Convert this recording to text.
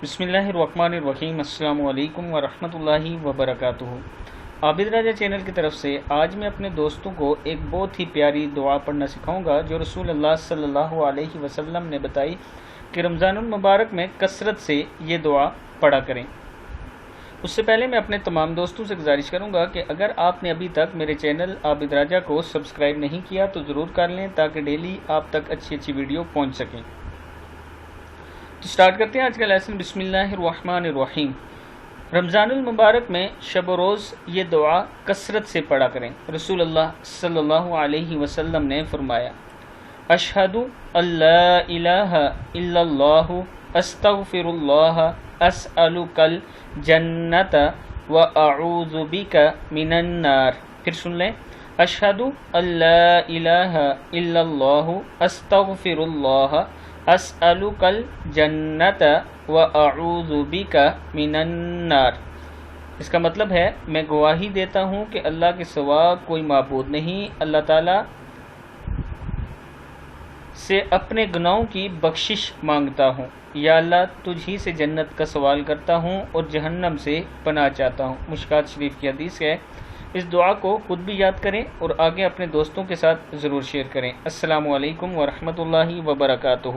بسم اللہ الرحمن الرحیم۔ السلام علیکم ورحمۃ اللہ وبرکاتہ۔ عابد راجہ چینل کی طرف سے آج میں اپنے دوستوں کو ایک بہت ہی پیاری دعا پڑھنا سکھاؤں گا جو رسول اللہ صلی اللہ علیہ وسلم نے بتائی کہ رمضان المبارک میں کثرت سے یہ دعا پڑھا کریں۔ اس سے پہلے میں اپنے تمام دوستوں سے گزارش کروں گا کہ اگر آپ نے ابھی تک میرے چینل عابد راجہ کو سبسکرائب نہیں کیا تو ضرور کر لیں تاکہ ڈیلی آپ تک اچھی ویڈیو پہنچ سکیں۔ تو سٹارٹ کرتے ہیں آج کا لیسن۔ بسم اللہ الرحمن الرحیم۔ رمضان المبارک میں شب و روز یہ دعا کثرت سے پڑھا کریں۔ رسول اللہ صلی اللہ علیہ وسلم نے فرمایا، اشہد اللہ الہ الا اللہ استغفر اللہ اسألک الجنت واعوذ بک من النار۔ پھر سن لیں، اشہد اللہ الہ الا اللہ استغفر اللہ اسألک الجنت واعوذ بک من النار۔ اس کا مطلب ہے میں گواہی دیتا ہوں کہ اللہ کے سوا کوئی معبود نہیں، اللہ تعالی سے اپنے گناہوں کی بخشش مانگتا ہوں، یا اللہ تجھ ہی سے جنت کا سوال کرتا ہوں اور جہنم سے پناہ چاہتا ہوں۔ مشکات شریف کی حدیث ہے۔ اس دعا کو خود بھی یاد کریں اور آگے اپنے دوستوں کے ساتھ ضرور شیئر کریں۔ السلام علیکم ورحمۃ اللہ وبرکاتہ۔